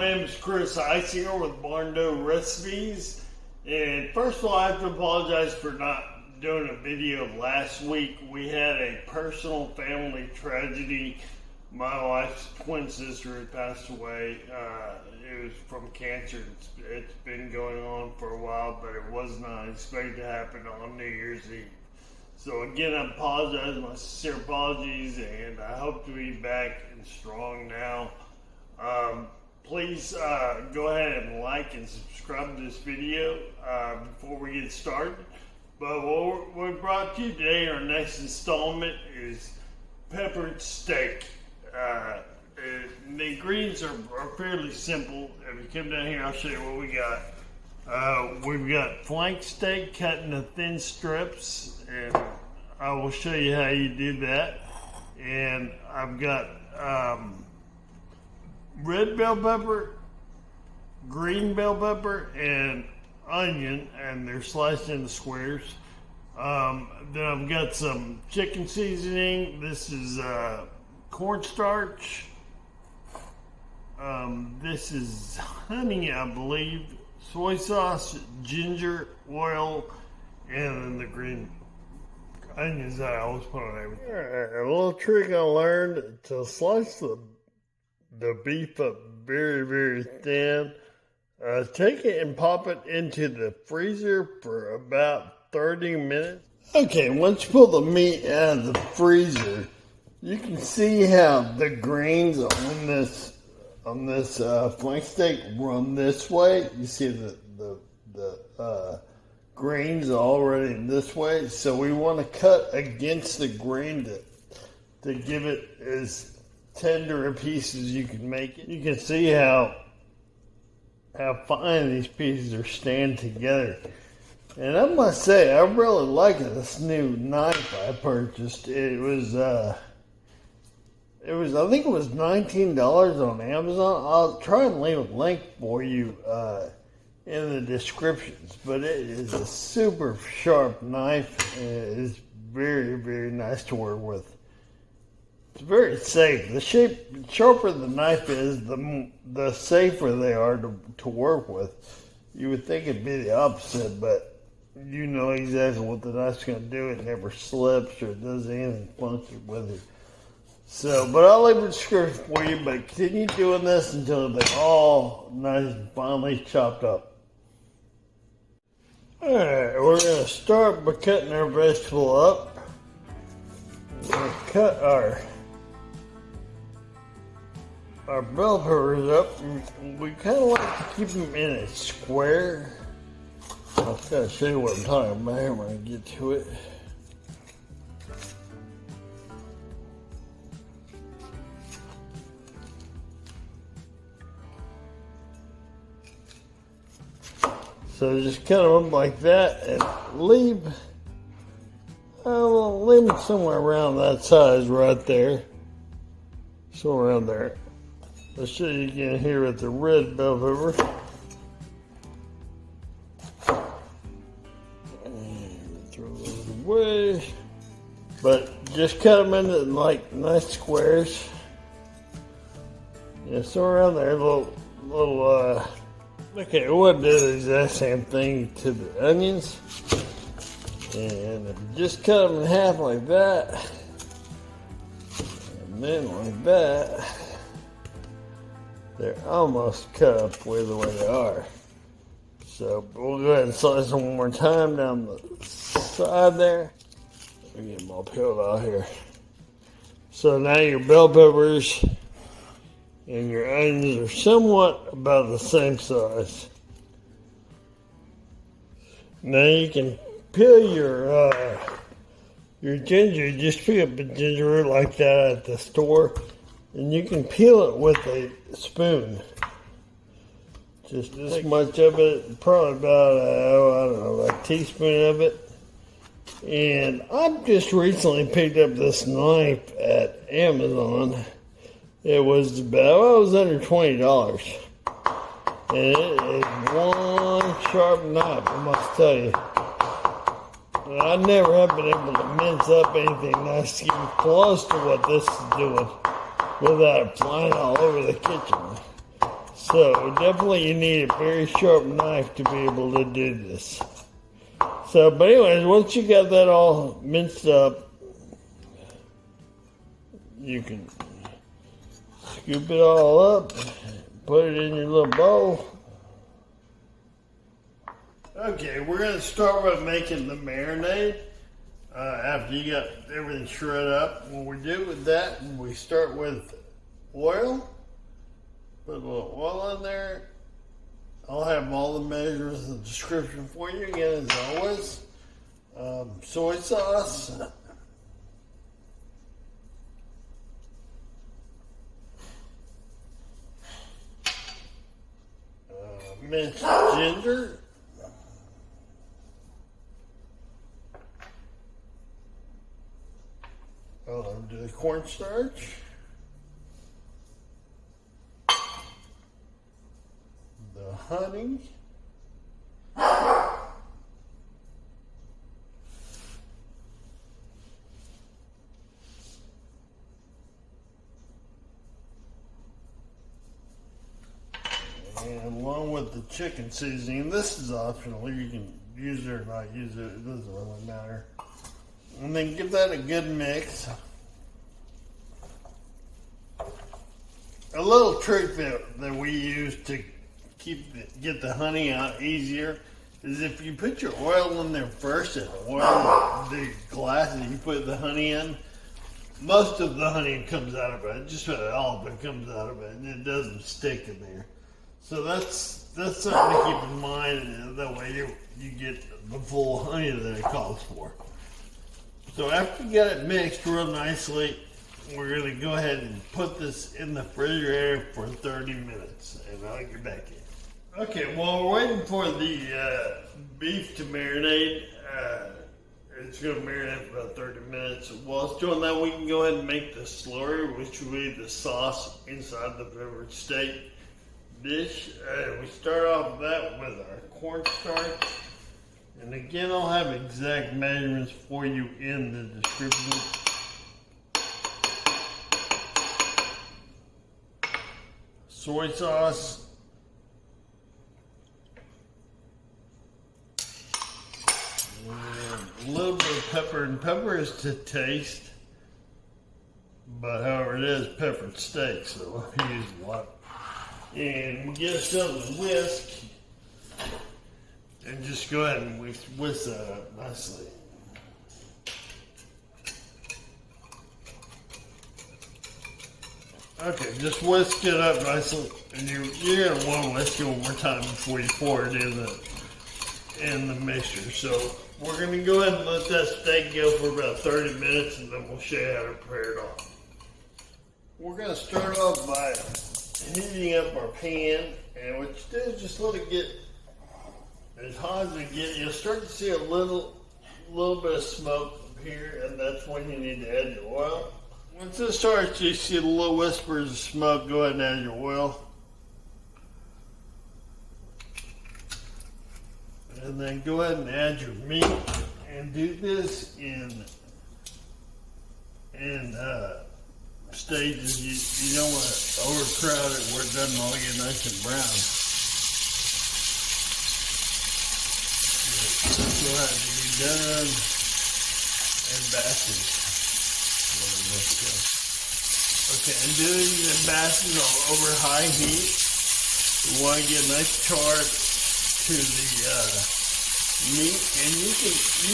name is Chris Eisinger with Barn Dough Recipes. And first of all, I have to apologize for not doing a video last week. We had a personal family tragedy. My wife's twin sister had passed away. It was from cancer. It's been going on for a while, but it was not expected to happen on New Year's Eve. So again, I apologize, my sincere apologies, and I hope to be back and strong now. Please go ahead and like and subscribe to this video before we get started. But what we brought to you today, our next installment, is peppered steak. The ingredients are fairly simple. If you come down here, I'll show you what we got. We've got flank steak cut into thin strips, and I will show you how you do that. And I've got red bell pepper, green bell pepper, and onion, and they're sliced into squares. Then I've got some chicken seasoning. This is cornstarch. This is honey, I believe. Soy sauce, ginger, oil, and then the green onions that I always put on everything. Alright, a little trick I learned to slice the beef up very, very thin. Take it and pop it into the freezer for about 30 minutes. Okay, once you pull the meat out of the freezer, you can see how the grains on this flank steak run this way. You see the grains already this way. So we want to cut against the grain to give it as tender a piece as you can make it. You can see how fine these pieces are staying together. And I must say, I really like this new knife I purchased. I think it was $19 on Amazon. I'll try and leave a link for you in the descriptions. But it is a super sharp knife, and it is very, very nice to work with. It's very safe. The sharper the knife is, the safer they are to work with. You would think it'd be the opposite, but you know exactly what the knife's going to do. It never slips or does anything funky with it. So, but I'll leave a description for you, but continue doing this until they're all nice and finely chopped up. Alright, we're going to start by cutting our vegetable up. We're going to cut our bell peppers up. We kind of like to keep them in a square. I'll kind of show you what I'm talking about here when I get to it. So just cut them up like that and leave them somewhere around that size right there. Somewhere around there. I'll show you again here with the red bell pepper. And throw those away. But just cut them into like nice squares. Yeah, somewhere around there, little okay, we'll do the exact same thing to the onions. And just cut them in half like that. And then like that. They're almost cut up the way they are. So we'll go ahead and slice them one more time down the side there. Let me get them all peeled out here. So now your bell peppers and your onions are somewhat about the same size. Now you can peel your ginger. Just pick up a ginger root like that at the store, and you can peel it with a spoon. Just this much of it, probably about a teaspoon of it. And I've just recently picked up this knife at Amazon. It was under $20. And it is one sharp knife, I must tell you. And I never have been able to mince up anything nice even close to what this is doing without it flying all over the kitchen. So definitely you need a very sharp knife to be able to do this. So, but anyways, once you got that all minced up, you can scoop it all up, put it in your little bowl. Okay, we're going to start with making the marinade. After you got everything shredded up, what we do with that, we start with oil. Put a little oil in there. I'll have all the measurements and description for you again, as always. Soy sauce. Minced ginger. I'll do the cornstarch. The honey. And along with the chicken seasoning, this is optional. You can use it or not use it. It doesn't really matter. And then give that a good mix. A little trick that we use to get the honey out easier is if you put your oil in there first and oil the glass that you put the honey in, most of the honey comes out of it. Just about all of it comes out of it, and it doesn't stick in there. So that's something to keep in mind, and that way you get the full honey that it calls for. So after you got it mixed real nicely, we're going to go ahead and put this in the refrigerator for 30 minutes, and I'll get back in. Okay, while we're waiting for the beef to marinate, it's going to marinate for about 30 minutes. While it's doing that, we can go ahead and make the slurry, which will be the sauce inside the beverage steak dish. We start off that with our cornstarch. And again, I'll have exact measurements for you in the description. Soy sauce. And a little bit of pepper, and pepper is to taste. But however it is, peppered steak, so I use a lot. And we get ourselves a whisk. And just go ahead and whisk that up nicely. Okay, just whisk it up nicely, and you're gonna want to whisk it one more time before you pour it in the mixture. So we're gonna go ahead and let that steak go for about 30 minutes, and then we'll show you how to prepare it off. We're gonna start off by heating up our pan, and what you do is just let it get as hot as it gets. You'll start to see a little bit of smoke here, and that's when you need to add your oil. Once it starts, you see the little whispers of smoke, go ahead and add your oil. And then go ahead and add your meat, and do this in stages. You don't want to overcrowd it where it doesn't all get nice and brown. You'll have to be done in batches. Okay, and do these in batches over high heat. You want to get a nice char to the meat, and you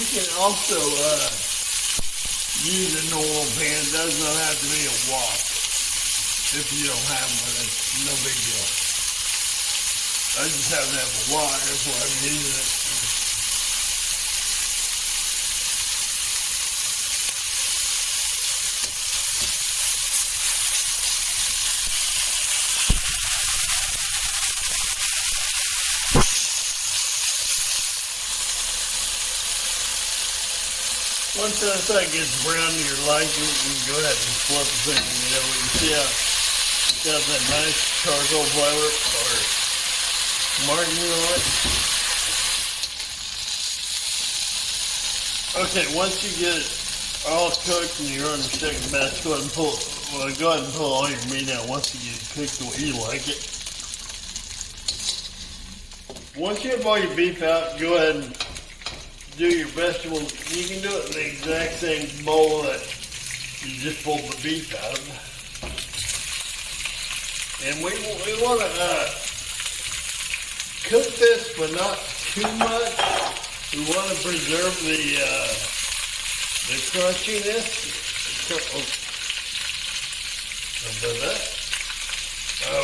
can also use a normal pan. It does not have to be a wok. If you don't have one, it's no big deal. I just happen to have a wok, that's why I'm using it. Once that side gets brown to your liking, you can go ahead and flip the thing. You know, you see how it's got that nice charcoal flavor or margarine on it. Okay, once you get it all cooked and you're on your second batch, go ahead and pull all your meat out once you get it cooked the way you like it. Once you have all your beef out, go ahead and do your vegetables. You can do it in the exact same bowl that you just pulled the beef out of. And we want to cook this, but not too much. We want to preserve the crunchiness.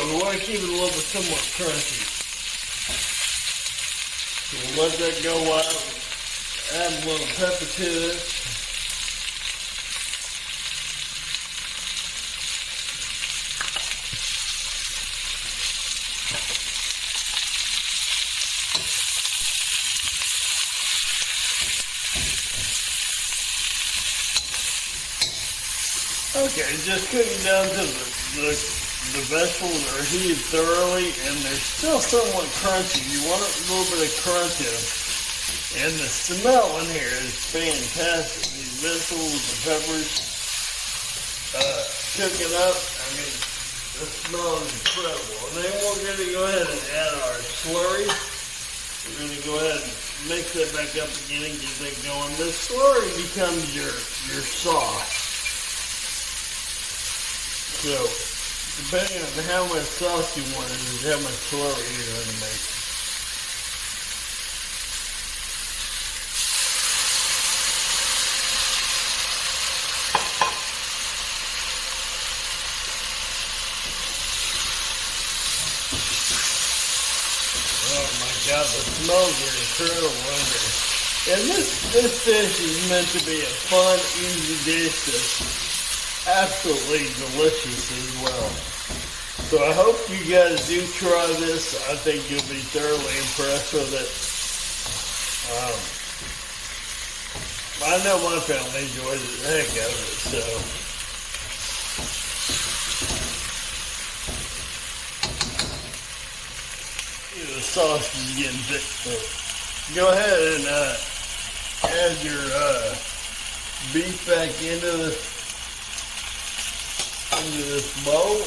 We want to keep it a little bit somewhat crunchy. So we'll let that go out. Add a little pepper to this. Okay, just cook it down to the vegetables are heated thoroughly and they're still somewhat crunchy. You want a little bit of crunch in them. And the smell in here is fantastic. These vegetables, the peppers, cooking up. I mean, the smell is incredible. And then we're going to go ahead and add our slurry. We're going to go ahead and mix that back up again and get that going. The slurry becomes your sauce. So, depending on how much sauce you want, is how much slurry you're going to make. Oh my God, the smells are incredible in there. And this dish is meant to be a fun, easy dish that's absolutely delicious as well. So I hope you guys do try this. I think you'll be thoroughly impressed with it. I know my family enjoys the heck out of it, so. The sauce is getting thick, so go ahead and add your beef back into this bowl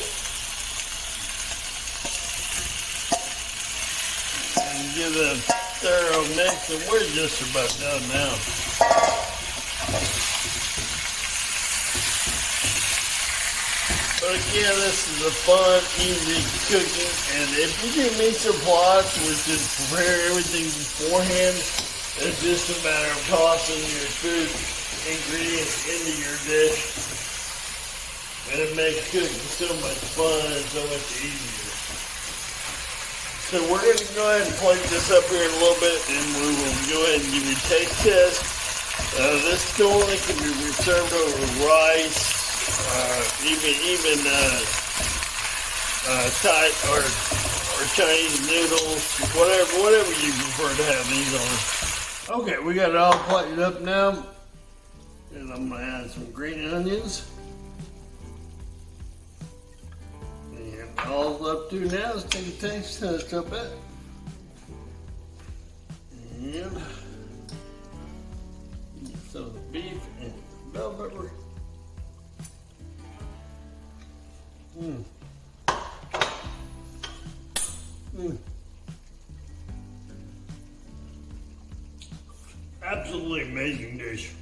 and give it a thorough mix, and we're just about done now. But again, this is a fun, easy cooking, and if you do meet supplies, which is prepare everything beforehand, it's just a matter of tossing your food ingredients into your dish. And it makes cooking so much fun and so much easier. So we're going to go ahead and plate this up here in a little bit, and we will go ahead and give you a taste test. This tuna can be served over rice, even Thai or Chinese noodles, whatever you prefer to have these on. Okay, we got it all plated up now, and I'm going to add some green onions. All it's up to now is take a taste test of it. And some of the beef and bell pepper. Absolutely amazing dish.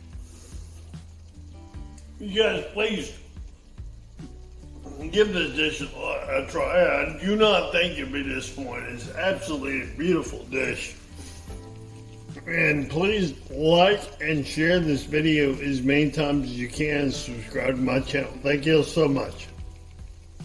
You guys, please give this dish a try. I do not think you'll be disappointed. It's absolutely a beautiful dish. And please like and share this video as many times as you can. Subscribe to my channel. Thank you so much.